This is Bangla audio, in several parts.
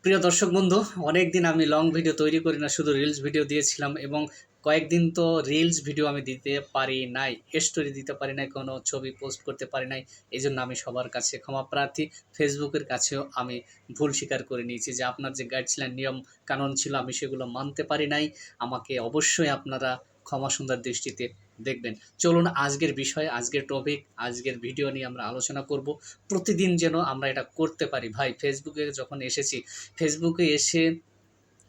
প্রিয় দর্শক বন্ধু, অনেকদিন আমি লং ভিডিও তৈরি করি না, শুধু রিলস ভিডিও দিয়েছিলাম এবং কয়েকদিন তো রিলস ভিডিও আমি দিতে পারি নাই, স্টোরি দিতে পারি নাই, কোনো ছবি পোস্ট করতে পারি নাই। এই জন্য আমি সবার কাছে ক্ষমা প্রার্থী। ফেসবুকের কাছেও আমি ভুল স্বীকার করে নিয়েছি যে আপনার যে গাইডলাইন নিয়ম কানুন ছিল আমি সেগুলো মানতে পারি নাই। আমাকে অবশ্যই আপনারা ক্ষমা সুন্দর দৃষ্টিতে দেখবেন। চলুন আজকের বিষয়, আজকের টপিক, আজকের ভিডিও নিয়ে আমরা আলোচনা করব। প্রতিদিন যেন আমরা এটা করতে পারি। ভাই, ফেসবুকে যখন এসেছি, ফেসবুকে এসে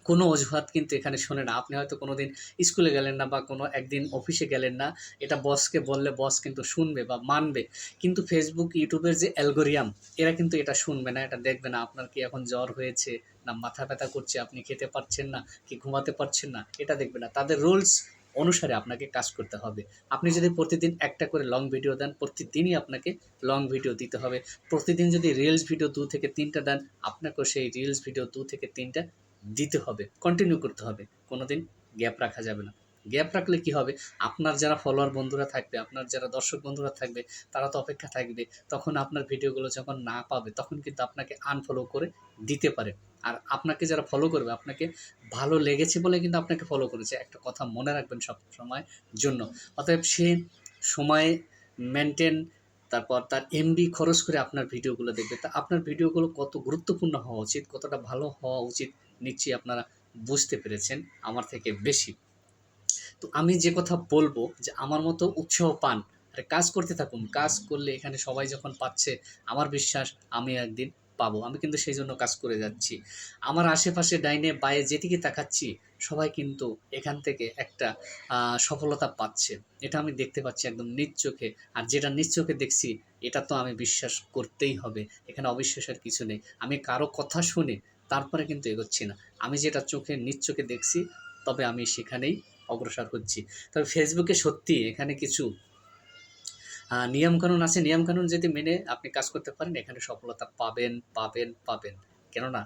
কোনো অজুহাত কিন্তু এখানে শোনে না। আপনি হয়তো কোনোদিন স্কুলে গেলেন না বা কোনো একদিন অফিসে গেলেন না। এটা বসকে বললে বস কিন্তু শুনবে বা মানবে। কিন্তু ফেসবুক, ইউটিউবের যে অ্যালগরিদম, এরা কিন্তু এটা শুনবে না, এটা দেখবে না। আপনার কি এখন জ্বর হয়েছে, না মাথা ব্যথা করছে, আপনি খেতে পারছেন না, কি ঘুমাতে পারছেন না, এটা দেখবে না। তাদের রুলস অনুসারে আপনাকে কাজ করতে হবে। আপনি যদি প্রতিদিন একটা করে লং ভিডিও দেন, প্রতিদিনই আপনাকে লং ভিডিও দিতে হবে। প্রতিদিন যদি রিলস ভিডিও 2 থেকে 3 টা দেন, আপনাকেও সেই রিলস ভিডিও 2 থেকে 3 টা দিতে হবে, কন্টিনিউ করতে হবে। কোনোদিন গ্যাপ রাখা যাবে না। গ্যাপ রাখলে কি হবে? আপনার যারা ফলোয়ার বন্ধুরা থাকবে, আপনার যারা দর্শক বন্ধুরা থাকবে, তারা তো অপেক্ষা থাকবে। তখন আপনার ভিডিওগুলো যখন না পাবে, তখন কিন্তু আপনাকে আনফলো করে দিতে পারে। আর আপনাকে যারা ফলো করবে, আপনাকে ভালো লেগেছে বলে কিন্তু আপনাকে ফলো করেছে। একটা কথা মনে রাখবেন সবসময় জন্য। অতএব সে সময় মেনটেন, তারপর তার এমবি খরচ করে আপনার ভিডিওগুলো দেখবে। তা আপনার ভিডিওগুলো কত গুরুত্বপূর্ণ হওয়া উচিত, কতটা ভালো হওয়া উচিত, নিশ্চয়ই আপনারা বুঝতে পেরেছেন আমার থেকে বেশি। তো আমি যে কথা বলব যে আমার মতো উৎসাহ পান, আরে কাজ করতে থাকুন। কাজ করলে এখানে সবাই যখন পাচ্ছে, আমার বিশ্বাস আমি একদিন পাবো। আমি কিন্তু সেই জন্য কাজ করে যাচ্ছি। আমার আশেপাশে ডাইনে বাঁয়ে যেদিকে তাকাচ্ছি, সবাই কিন্তু এখান থেকে একটা সফলতা পাচ্ছে। এটা আমি দেখতে পাচ্ছি একদম নিজ চোখে। আর যেটা নিজ চোখে দেখছি, এটা তো আমি বিশ্বাস করতেই হবে। এখানে অবিশ্বাসের কিছু নেই। আমি কারো কথা শুনে তারপরে কিন্তু এগোচ্ছি না। আমি যেটা চোখে নিজ চোখে দেখছি, তবে আমি সেখানেই অগ্রসর হচ্ছি। তবে ফেসবুকে সত্যি এখানে কিছু নিয়মকানুন আছে। নিয়মকানুন যদি মেনে আপনি কাজ করতে পারেন, এখানে সফলতা পাবেন, পাবেন, পাবেন। কেননা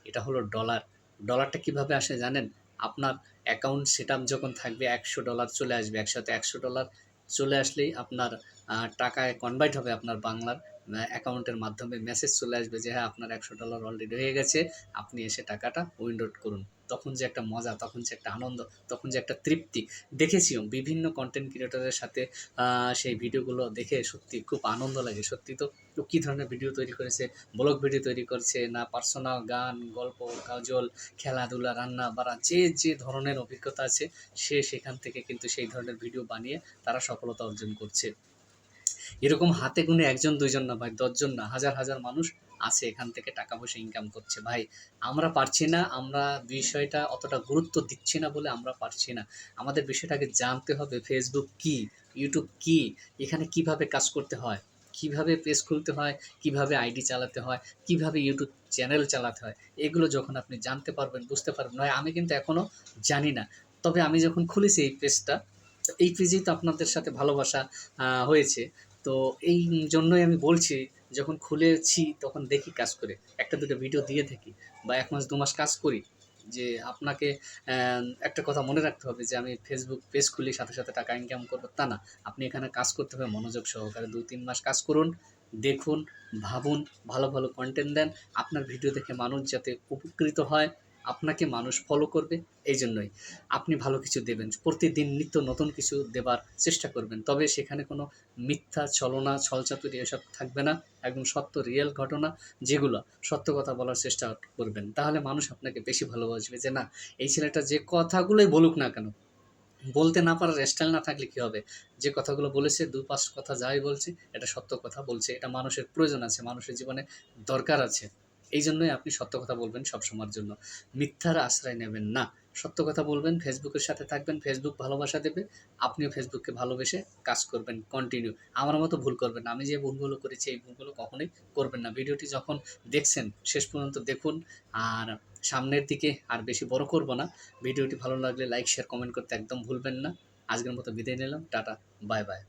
এটা হলো ডলার। ডলারটা কিভাবে আসে জানেন? আপনার অ্যাকাউন্ট সেটআপ যখন থাকবে, $100 চলে আসবে। একসাথে $100 চলে আসলেই আপনার টাকায় কনভার্ট হবে আপনার বাংলার অ্যাকাউন্টের মাধ্যমে মেসেজ চলে আসবে যে হ্যাঁ, আপনার $100 অলরেডি হয়ে গেছে। আপনি এসে টাকাটা উইথড্র করুন। তখন যে একটা মজা, তখন যে একটা আনন্দ, তখন যে একটা তৃপ্তি। দেখেছিও বিভিন্ন কনটেন্ট ক্রিয়েটরের সাথে সেই ভিডিওগুলো দেখে সত্যি খুব আনন্দ লাগে। সত্যি তো কী ধরনের ভিডিও তৈরি করেছে, ব্লগ ভিডিও তৈরি করছে, না পার্সোনাল গান, গল্প, গজল, খেলাধুলা, রান্না-বাড়া, যে ধরনের অভিজ্ঞতা আছে, সে সেখান থেকে কিন্তু সেই ধরনের ভিডিও বানিয়ে তারা সফলতা অর্জন করছে। এরকম হাতে গুনে ১ জন ২ জন না ভাই, ১০ জন না, হাজার, হাজার মানুষ আছে এখান থেকে টাকা পয়সা ইনকাম করছে। ভাই, আমরা পারছি না, আমরা বিষয়টা অতটা গুরুত্ব দিচ্ছি না বলে আমরা পারছি না। আমাদের বিষয়টাকে জানতে হবে, ফেসবুক কী, ইউটিউব কী, এখানে কীভাবে কাজ করতে হয়, কীভাবে পেজ খুলতে হয়, কীভাবে আইডি চালাতে হয়, কীভাবে ইউটিউব চ্যানেল চালাতে হয়। এগুলো যখন আপনি জানতে পারবেন, বুঝতে পারবেন। ভাই, আমি কিন্তু এখনও জানি না। তবে আমি যখন খুলেছি এই পেজটা, তো এই পেজেই তো আপনাদের সাথে ভালোবাসা হয়েছে। তো এই জন্যই আমি বলছি, যখন খুলেছি তখন দেখি কাজ করে। ১টা ২টা ভিডিও দিয়ে থাকি বা ১ মাস ২ মাস কাজ করি। যে আপনাকে একটা কথা মনে রাখতে হবে যে আমি ফেসবুক পেজ খুলি সাথে, সাথে টাকা ইনকাম করব তা না। আপনি এখানে কাজ করতে হবে মনোযোগ সহকারে। ২-৩ মাস কাজ করুন, দেখুন, ভাবুন, ভালো, ভালো কনটেন্ট দেন। আপনার ভিডিও দেখে মানুষ যাতে উপকৃত হয়, আপনাকে মানুষ ফলো করবে, এইজন্যই। আপনি ভালো কিছু দেবেন। প্রতিদিন নিত্য নতুন কিছু দেবার চেষ্টা করবেন। তবে সেখানে কোনো মিথ্যা ছলনা, ছলচাতুরি এসব থাকবে না। একদম সত্য রিয়েল ঘটনা যেগুলো, সত্য কথা বলার চেষ্টা করবেন। তাহলে মানুষ আপনাকে বেশি ভালোবাসবে যে না, এই ছেলেটা যে কথাগুলোই বলুক না কেন, বলতে না পারার স্টাইল না থাকলে কী হবে? যে কথাগুলো বলেছে, ২-৫ কথা যাই বলছে, এটা সত্য কথা বলছে। এটা মানুষের প্রয়োজন আছে, মানুষের জীবনে দরকার আছে। এইজন্যই আপনি সত্য কথা বলবেন সবসময়ের জন্য। মিথ্যার আশ্রয় নেবেন না। সত্য কথা বলবেন, ফেসবুকের সাথে থাকবেন, ফেসবুক ভালোবাসা দেবে। আপনিও ফেসবুককে ভালোবেসে কাজ করবেন কন্টিনিউ। আমার মতো ভুল করবেন না। আমি যে ভুলগুলো করেছি, এই ভুলগুলো কখনোই করবেন না। ভিডিওটি যখন দেখছেন, শেষ পর্যন্ত দেখুন। আর সামনের দিকে আর বেশি বড় করব না। ভিডিওটি ভালো লাগলে লাইক, শেয়ার, কমেন্ট করতে একদম ভুলবেন না। আজকের মতো বিদায় নিলাম। Tata, bye, by.